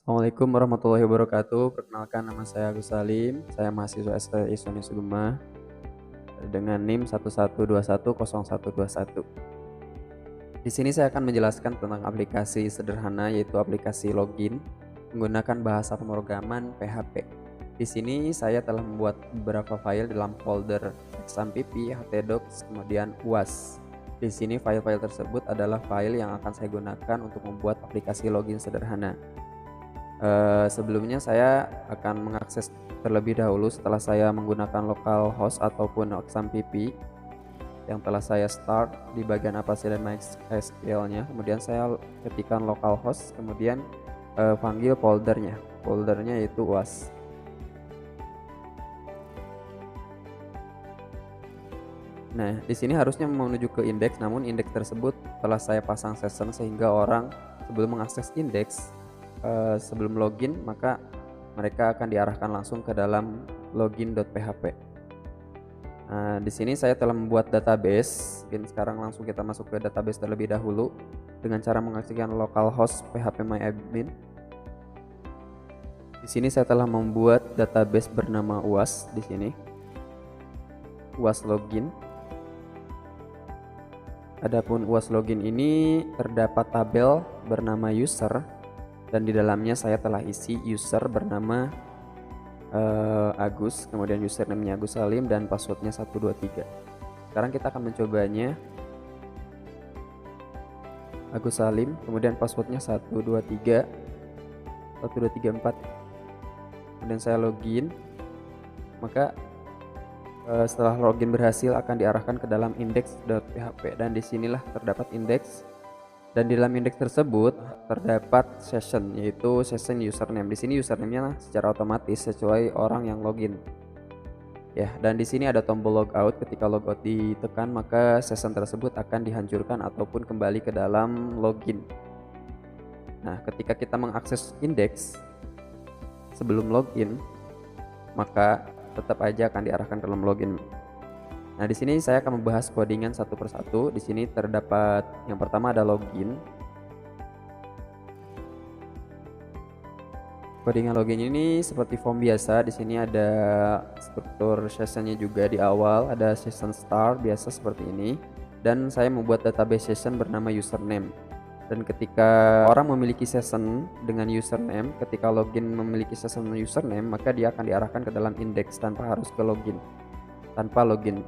Assalamualaikum warahmatullahi wabarakatuh. Perkenalkan, nama saya Agus Salim. Saya mahasiswa STI Soni Sugema dengan NIM 11210121. Di sini saya akan menjelaskan tentang aplikasi sederhana, yaitu aplikasi login menggunakan bahasa pemrograman PHP. Di sini saya telah membuat beberapa file dalam folder XAMPP, htdocs, kemudian UAS. Di sini file-file tersebut adalah file yang akan saya gunakan untuk membuat aplikasi login sederhana. Sebelumnya saya akan mengakses terlebih dahulu setelah saya menggunakan localhost ataupun XAMPP yang telah saya start di bagian Apache dan MySQL-nya. Kemudian saya ketikkan localhost, kemudian panggil foldernya yaitu UAS. Nah, di sini harusnya menuju ke indeks, namun indeks tersebut telah saya pasang session sehingga orang sebelum mengakses indeks sebelum login, maka mereka akan diarahkan langsung ke dalam login.php. Nah, di sini saya telah membuat database. Mungkin sekarang langsung kita masuk ke database terlebih dahulu dengan cara mengaktifkan localhost phpMyAdmin. Di sini saya telah membuat database bernama UAS di sini. UAS login. Adapun UAS login ini terdapat tabel bernama user, dan di dalamnya saya telah isi user bernama Agus, kemudian username-nya Agus Salim dan passwordnya 123. Sekarang kita akan mencobanya. Agus Salim, kemudian passwordnya 123 1234. Kemudian saya login. Maka setelah login berhasil akan diarahkan ke dalam index.php, dan disinilah terdapat indeks. Dan di dalam indeks tersebut terdapat session, yaitu session username. Di sini username-nya secara otomatis sesuai orang yang login. Ya, dan di sini ada tombol logout. Ketika logout ditekan, maka session tersebut akan dihancurkan ataupun kembali ke dalam login. Nah, ketika kita mengakses indeks sebelum login, maka tetap aja akan diarahkan ke dalam login. Nah, di sini saya akan membahas codingan satu persatu. Di sini terdapat yang pertama ada login. Codingan login ini seperti form biasa. Di sini ada struktur sessionnya juga di awal, ada session start biasa seperti ini. Dan saya membuat database session bernama username. Dan ketika orang memiliki session dengan username, ketika login memiliki session username, maka dia akan diarahkan ke dalam index tanpa harus ke login, tanpa login.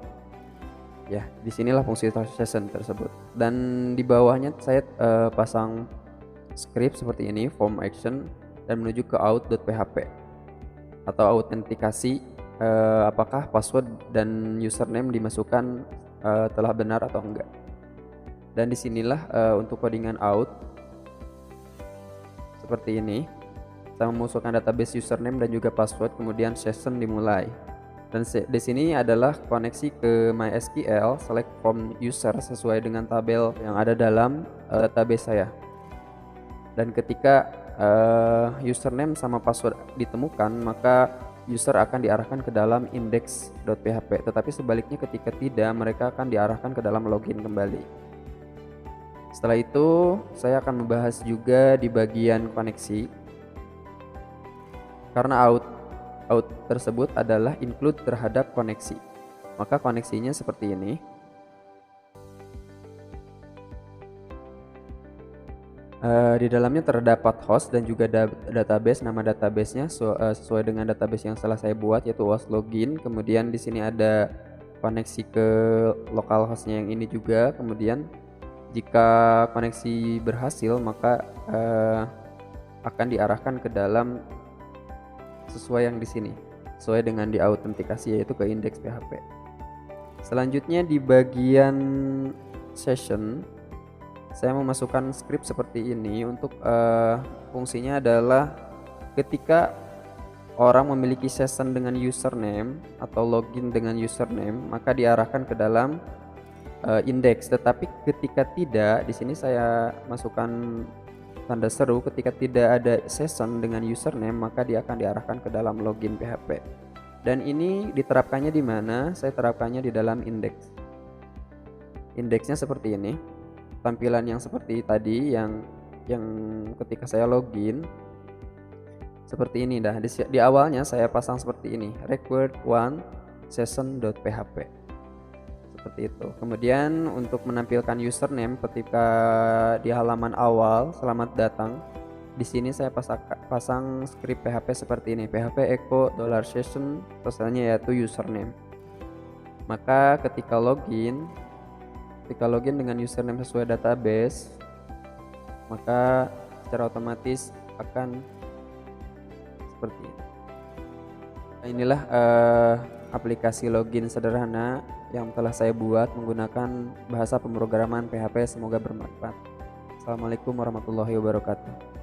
Ya, disinilah fungsi session tersebut. Dan di bawahnya saya pasang script seperti ini, form action, dan menuju ke out.php atau autentikasi apakah password dan username dimasukkan telah benar atau enggak. Dan disinilah untuk codingan out seperti ini. Saya memasukkan database username dan juga password, kemudian session dimulai. Dan di sini adalah koneksi ke MySQL, select from user sesuai dengan tabel yang ada dalam database saya. Dan ketika username sama password ditemukan, maka user akan diarahkan ke dalam index.php. Tetapi sebaliknya ketika tidak, mereka akan diarahkan ke dalam login kembali. Setelah itu, saya akan membahas juga di bagian koneksi. Karena out tersebut adalah include terhadap koneksi, maka koneksinya seperti ini. Di dalamnya terdapat host dan juga database. Nama databasenya sesuai dengan database yang telah saya buat, yaitu UAS login. Kemudian di sini ada koneksi ke localhostnya yang ini juga. Kemudian jika koneksi berhasil, maka akan diarahkan ke dalam sesuai yang di sini, sesuai dengan diautentikasi, yaitu ke index PHP. Selanjutnya di bagian session, saya memasukkan script seperti ini. Untuk fungsinya adalah ketika orang memiliki session dengan username atau login dengan username, maka diarahkan ke dalam index. Tetapi ketika tidak, di sini saya masukkan tanda seru, ketika tidak ada session dengan username, maka dia akan diarahkan ke dalam login PHP. Dan ini diterapkannya di mana? Saya terapkannya di dalam indeks. Indeksnya seperti ini. Tampilan yang seperti tadi yang ketika saya login, Seperti ini dah. Di awalnya saya pasang seperti ini, required one session.php. Seperti itu. Kemudian untuk menampilkan username ketika di halaman awal, selamat datang. Di sini saya pasang script PHP seperti ini, php echo $session, pesannya yaitu username. Maka ketika login dengan username sesuai database, maka secara otomatis akan seperti ini. Nah, inilah aplikasi login sederhana yang telah saya buat menggunakan bahasa pemrograman PHP. Semoga bermanfaat. Assalamualaikum warahmatullahi wabarakatuh.